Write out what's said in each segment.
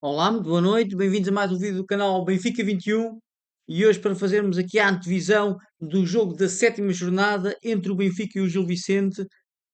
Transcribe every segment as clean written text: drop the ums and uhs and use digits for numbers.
Olá, muito boa noite, bem-vindos a mais um vídeo do canal Benfica 21 e hoje para fazermos aqui a antevisão do jogo da sétima jornada entre o Benfica e o Gil Vicente,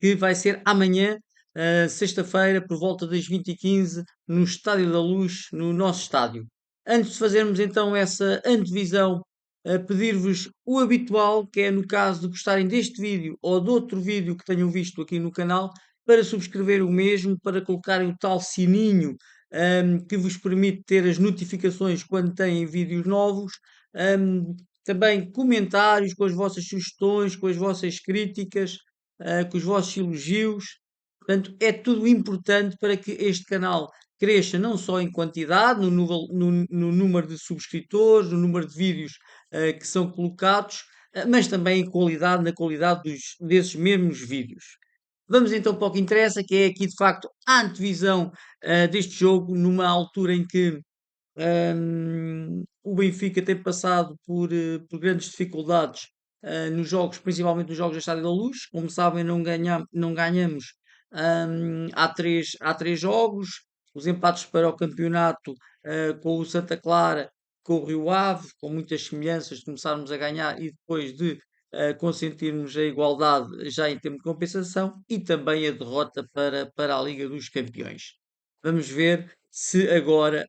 que vai ser amanhã, sexta-feira, por volta das 20h15, no Estádio da Luz, no nosso estádio. Antes de fazermos então essa antevisão, pedir-vos o habitual, que é no caso de gostarem deste vídeo ou de outro vídeo que tenham visto aqui no canal, para subscrever o mesmo, para colocarem o tal sininho que vos permite ter as notificações quando têm vídeos novos. Também comentários com as vossas sugestões, com as vossas críticas, com os vossos elogios. Portanto, é tudo importante para que este canal cresça não só em quantidade, no número de subscritores, no número de vídeos que são colocados, mas também em qualidade, na qualidade desses mesmos vídeos. Vamos então para o que interessa, que é aqui de facto a antevisão deste jogo, numa altura em que o Benfica tem passado por grandes dificuldades nos jogos, principalmente nos jogos da Estádio da Luz. Como sabem, não ganhamos há três jogos. Os empates para o campeonato com o Santa Clara, com o Rio Ave, com muitas semelhanças, de começarmos a ganhar e depois de consentirmos a igualdade já em termos de compensação, e também a derrota para a Liga dos Campeões. Vamos ver se agora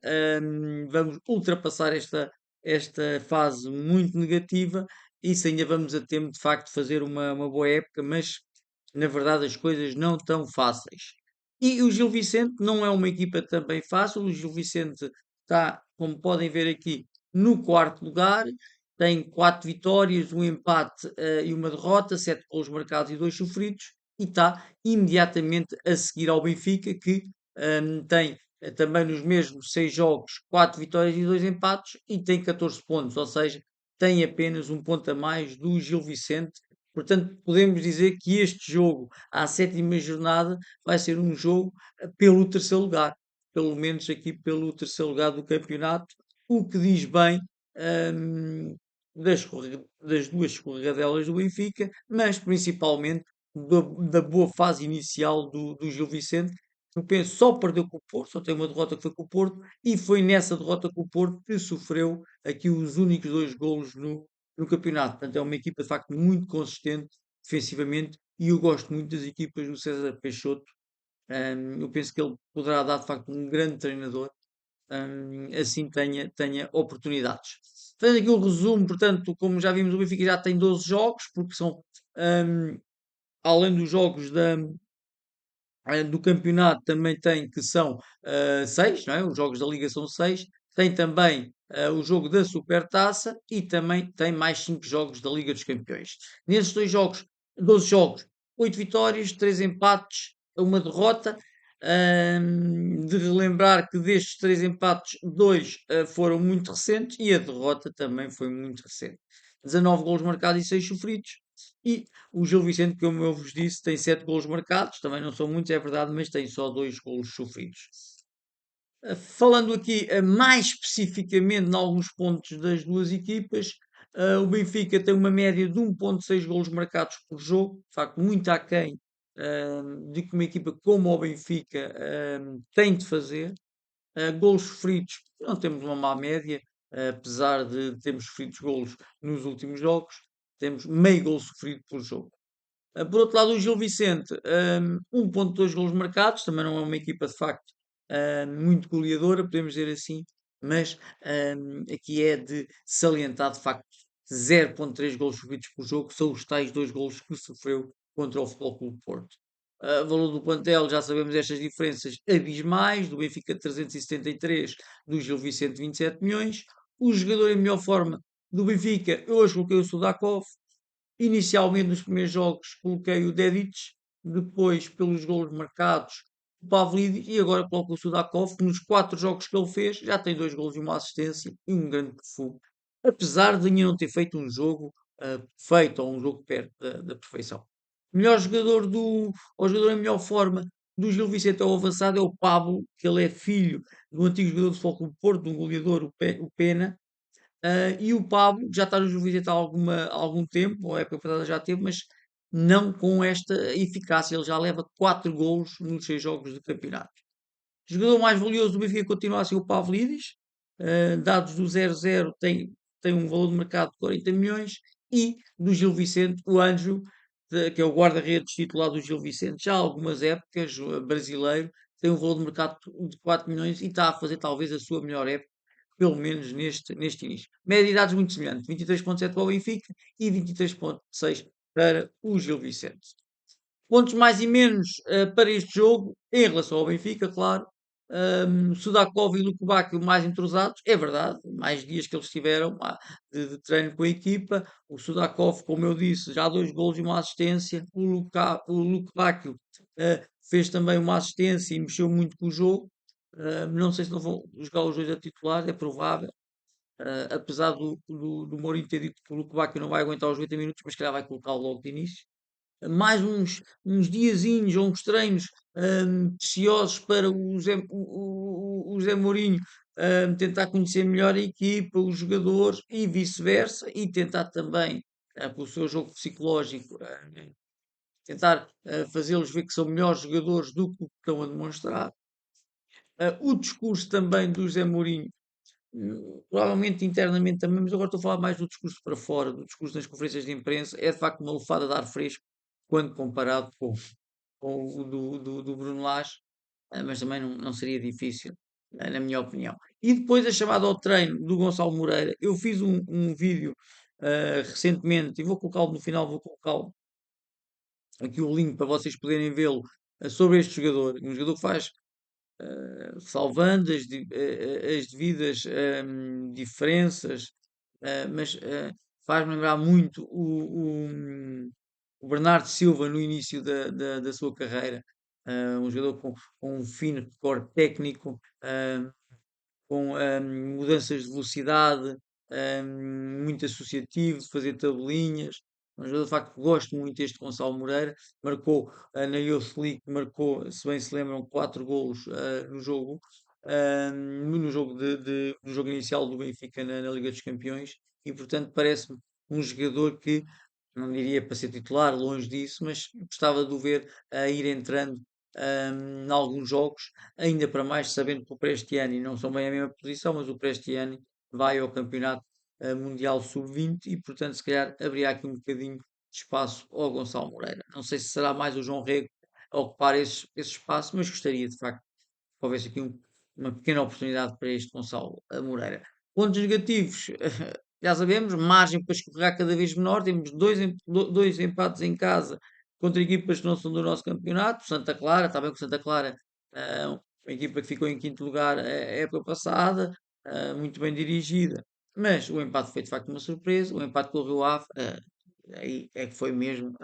vamos ultrapassar esta fase muito negativa e se ainda vamos a tempo de facto de fazer uma boa época, mas na verdade as coisas não tão fáceis. E o Gil Vicente não é uma equipa também fácil. O Gil Vicente está, como podem ver aqui, no quarto lugar, tem 4 vitórias, um empate e uma derrota, 7 golos marcados e 2 sofridos, e está imediatamente a seguir ao Benfica, que tem também nos mesmos 6 jogos 4 vitórias e 2 empates e tem 14 pontos, ou seja, tem apenas um ponto a mais do Gil Vicente. Portanto, podemos dizer que este jogo, à sétima jornada, vai ser um jogo pelo terceiro lugar, pelo menos aqui pelo terceiro lugar do campeonato, o que diz bem hum, das duas escorregadelas do Benfica, mas principalmente da boa fase inicial do Gil Vicente. Eu penso só perdeu com o Porto, só tem uma derrota que foi com o Porto, e foi nessa derrota com o Porto que sofreu aqui os únicos 2 golos no campeonato. Portanto, é uma equipa de facto muito consistente defensivamente e eu gosto muito das equipas do César Peixoto. Eu penso que ele poderá dar de facto um grande treinador, assim tenha oportunidades. Fazendo aqui o resumo, portanto, como já vimos, o Benfica já tem 12 jogos, porque são, hum, além dos jogos do campeonato, também tem que são 6, não é? Os jogos da Liga são 6. Tem também o jogo da Supertaça e também tem mais 5 jogos da Liga dos Campeões. Nesses 2 jogos, 12 jogos, 8 vitórias, 3 empates, uma derrota. De relembrar que destes 3 empates, 2 foram muito recentes e a derrota também foi muito recente. 19 golos marcados e 6 sofridos. E o Gil Vicente, como eu vos disse, tem 7 golos marcados, também não são muitos, é verdade, mas tem só 2 golos sofridos. Falando aqui mais especificamente em alguns pontos das duas equipas, o Benfica tem uma média de 1,6 golos marcados por jogo, de facto, muito aquém de que uma equipa como o Benfica tem de fazer. Golos sofridos, não temos uma má média, apesar de termos sofrido golos nos últimos jogos, temos meio golo sofrido por jogo. Por outro lado, o Gil Vicente, 1,2 golos marcados, também não é uma equipa de facto muito goleadora, podemos dizer assim, mas aqui é de salientar de facto 0,3 golos sofridos por jogo, são os tais 2 golos que sofreu contra o Futebol Clube do Porto. Valor do plantel, já sabemos estas diferenças abismais, do Benfica 373, do Gil Vicente 27 milhões. O jogador em melhor forma do Benfica, eu hoje coloquei o Sudakov. Inicialmente, nos primeiros jogos, coloquei o Dedic, depois, pelos golos marcados, o Pavlidis, e agora coloco o Sudakov, que nos 4 jogos que ele fez já tem 2 golos e uma assistência e um grande perfume. Apesar de ainda não ter feito um jogo perfeito ou um jogo perto da perfeição. O melhor jogador o jogador em melhor forma do Gil Vicente ao avançado é o Pablo, que ele é filho do antigo jogador de Futebol Clube do Porto, do goleador, o Pena, e o Pablo já está no Gil Vicente há algum tempo, ou a época passada já teve, mas não com esta eficácia. Ele já leva 4 golos nos 6 jogos do campeonato. Jogador mais valioso do Benfica continua a ser o Pavlidis, dados do 0-0 tem um valor de mercado de 40 milhões, e do Gil Vicente, o Anjo, que é o guarda-redes titular do Gil Vicente, já há algumas épocas, brasileiro, tem um valor de mercado de 4 milhões e está a fazer talvez a sua melhor época, pelo menos neste início. Média de idades muito semelhante, 23,7 para o Benfica e 23,6 para o Gil Vicente. Pontos mais e menos para este jogo, em relação ao Benfica, claro. Sudakov e Lukebakio mais entrosados, é verdade, mais dias que eles tiveram de treino com a equipa. O Sudakov, como eu disse, já 2 golos e uma assistência. O Lukebakio fez também uma assistência e mexeu muito com o jogo. Não sei se não vão jogar os dois a titular, é provável. Apesar do Mourinho ter dito que o Lukebakio não vai aguentar os 80 minutos, mas que calhar vai colocá-lo logo de início. Mais uns diazinhos ou uns treinos preciosos para o Zé Mourinho tentar conhecer melhor a equipa, os jogadores e vice-versa, e tentar também, com o seu jogo psicológico, tentar fazê-los ver que são melhores jogadores do que o que estão a demonstrar. O discurso também do Zé Mourinho, provavelmente internamente também, mas agora estou a falar mais do discurso para fora, do discurso nas conferências de imprensa, é de facto uma lufada de ar fresco quando comparado com o do Bruno Lage, mas também não seria difícil, na minha opinião. E depois a chamada ao treino do Gonçalo Moreira, eu fiz um vídeo recentemente, e vou colocá-lo no final, vou colocá-lo aqui o link para vocês poderem vê-lo, sobre este jogador, um jogador que faz salvando as devidas diferenças, mas faz-me lembrar muito o Bernardo Silva no início da sua carreira. Um jogador com um fino recorde técnico, com mudanças de velocidade, muito associativo, de fazer tabelinhas. Um jogador de facto que gosto muito deste Gonçalo Moreira. Marcou na Youth League, marcou, se bem se lembram, 4 golos no jogo. No jogo no jogo inicial do Benfica na Liga dos Campeões, e portanto parece-me um jogador que não diria para ser titular, longe disso, mas gostava de o ver a ir entrando em alguns jogos, ainda para mais sabendo que o Prestiani não são bem a mesma posição, mas o Prestiani vai ao Campeonato Mundial Sub-20 e, portanto, se calhar abriria aqui um bocadinho de espaço ao Gonçalo Moreira. Não sei se será mais o João Rego a ocupar esse espaço, mas gostaria de facto que houvesse aqui uma pequena oportunidade para este Gonçalo Moreira. Pontos negativos, já sabemos, margem para escorregar cada vez menor. Temos dois empates em casa contra equipas que não são do nosso campeonato. Santa Clara, está bem que o Santa Clara, uma equipa que ficou em quinto lugar a época passada, muito bem dirigida, mas o empate foi de facto uma surpresa. O empate com o Rio Ave, aí é que foi mesmo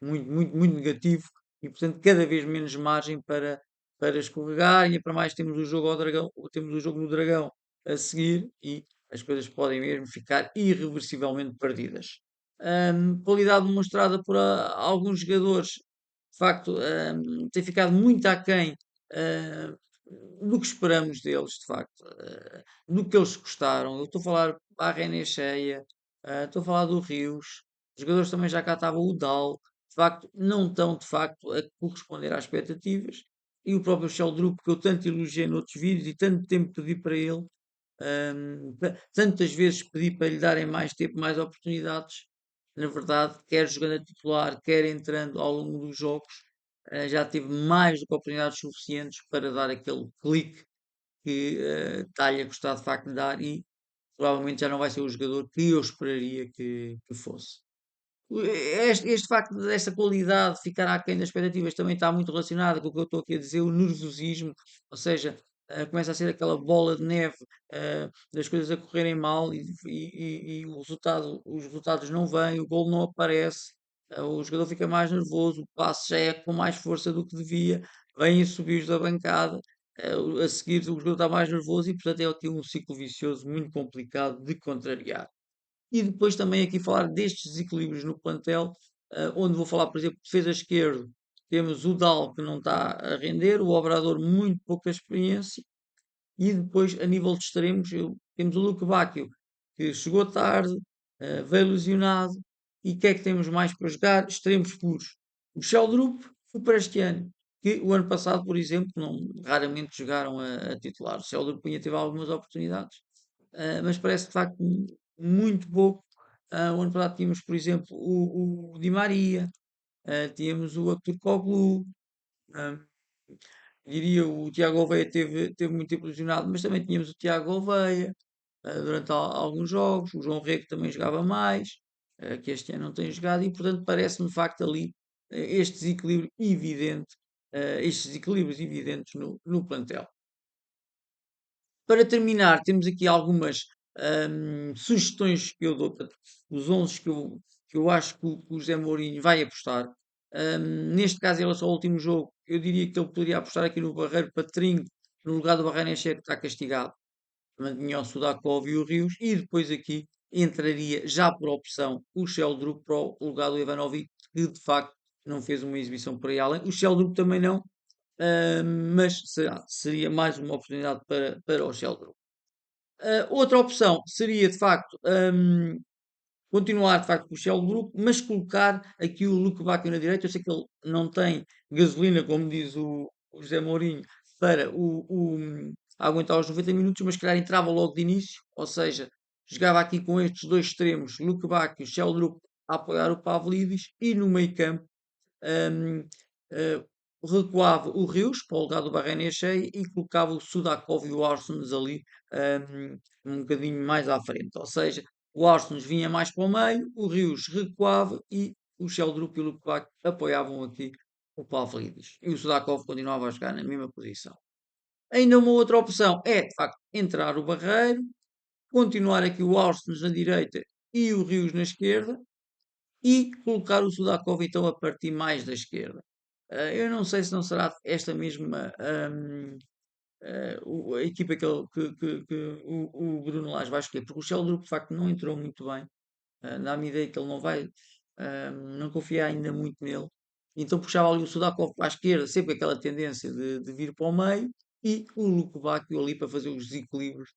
muito, muito, muito negativo, e portanto cada vez menos margem para escorregar, e para mais temos o jogo ao Dragão, temos o jogo no Dragão a seguir, e as coisas podem mesmo ficar irreversivelmente perdidas. Qualidade demonstrada por alguns jogadores, de facto, tem ficado muito aquém do que esperamos deles, de facto, do que eles gostaram. Eu estou a falar da René Cheia, estou a falar do Rios, os jogadores também já cá estavam o Dal, de facto, não estão de facto a corresponder às expectativas. E o próprio Sheldrup, que eu tanto elogiei noutros vídeos e tanto tempo pedi para ele, tantas vezes pedi para lhe darem mais tempo, mais oportunidades. Na verdade, quer jogando a titular, quer entrando ao longo dos jogos, já teve mais do que oportunidades suficientes para dar aquele clique que está-lhe a gostar de facto de dar, e provavelmente já não vai ser o jogador que eu esperaria que fosse. Este facto desta qualidade ficar aquém das expectativas também está muito relacionado com o que eu estou aqui a dizer, o nervosismo, ou seja, começa a ser aquela bola de neve, das coisas a correrem mal, e os resultados não vêm, o gol não aparece, o jogador fica mais nervoso, o passe já é com mais força do que devia, vêm subios da bancada, a seguir o jogador está mais nervoso, e portanto é aqui um ciclo vicioso muito complicado de contrariar. E depois também aqui falar destes desequilíbrios no plantel, onde vou falar, por exemplo, de defesa esquerdo. Temos o Dal, que não está a render, o Obrador muito pouca experiência, e depois a nível de extremos temos o Luque Bacchio, que chegou tarde, veio lesionado, e o que é que temos mais para jogar? Extremos puros. O Sheldrup foi para este ano. que o ano passado, por exemplo, raramente jogaram a titular. O Céu da Cunha teve algumas oportunidades, mas parece de facto muito pouco. O ano passado tínhamos, por exemplo, o Di Maria, tínhamos o Aktürkoğlu, ah, diria o Tiago Gouveia teve muito impressionado, mas também tínhamos o Tiago Gouveia durante alguns jogos, o João Rego também jogava mais, que este ano não tem jogado, e portanto parece-me de facto ali este desequilíbrio evidente, estes desequilíbrios evidentes no plantel. Para terminar, temos aqui algumas sugestões que eu dou, portanto, os 11 que eu acho que o José Mourinho vai apostar. Neste caso, em relação ao último jogo, eu diria que ele poderia apostar aqui no Barreiro Patrinho, no lugar do Barrenechea, que está castigado. Mantinha o Sudakov e o Rios, e depois aqui entraria, já por opção, o Sheldrup para o lugar do Ivanovic, que de facto não fez uma exibição por aí além. O Sheldrup também não, mas seria mais uma oportunidade para o Sheldrup. Outra opção seria, de facto, continuar, de facto, com o Shell Group, mas colocar aqui o Luke Bacchio na direita. Eu sei que ele não tem gasolina, como diz o José Mourinho, para aguentar os 90 minutos, mas se calhar entrava logo de início, ou seja, jogava aqui com estes dois extremos, Luke Bacchio, Shell Group, a apoiar o Pavlidis, e no meio campo hum, eh, recuava o Rios para o lugar do Barrenechea e colocava o Sudakov e o Arsons ali um bocadinho mais à frente. Ou seja, o Arsons vinha mais para o meio, o Rios recuava e o Sheldrup e o Lukovac apoiavam aqui o Pavlidis. E o Sudakov continuava a jogar na mesma posição. Ainda uma outra opção é, de facto, entrar o Barreiro, continuar aqui o Arsons na direita e o Rios na esquerda, e colocar o Sudakov então a partir mais da esquerda. Eu não sei se não será esta mesma a equipa que o Bruno Lage vai escolher, porque o Sheldon de facto não entrou muito bem. Dá-me a ideia que ele não vai, não confia ainda muito nele. Então puxava ali o Sudakov para a esquerda, sempre aquela tendência de vir para o meio, e o Lukebakio ali para fazer os desequilíbrios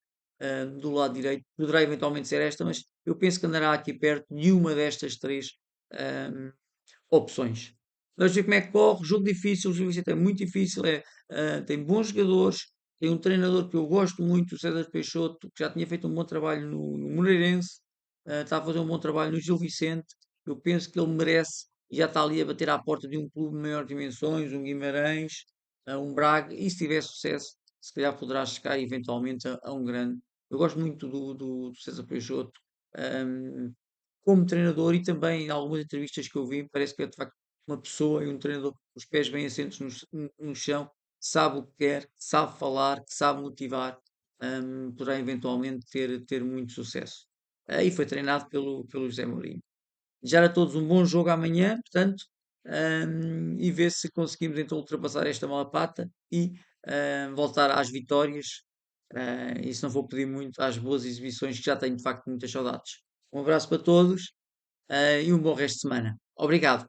do lado direito. Poderá eventualmente ser esta, mas eu penso que andará aqui perto de uma destas três um, opções. Vamos ver como é que corre. Jogo difícil, o jogo Vicente é muito difícil, tem bons jogadores, tem um treinador que eu gosto muito, o César Peixoto, que já tinha feito um bom trabalho no Moreirense, está a fazer um bom trabalho no Gil Vicente. Eu penso que ele merece e já está ali a bater à porta de um clube de maiores dimensões, um Guimarães, um Braga, e se tiver sucesso, se calhar poderá chegar eventualmente a um grande. Eu gosto muito do César Peixoto. Um, Como treinador e também em algumas entrevistas que eu vi, parece que é de facto uma pessoa e um treinador com os pés bem assentos no chão, sabe o que quer, sabe falar, que sabe motivar, poderá eventualmente ter muito sucesso. E foi treinado pelo José Mourinho. Já a todos um bom jogo amanhã, portanto, e ver se conseguimos então ultrapassar esta mala pata e voltar às vitórias. E se não vou pedir muito, às boas exibições, que já tenho de facto muitas saudades. Um abraço para todos, e um bom resto de semana. Obrigado.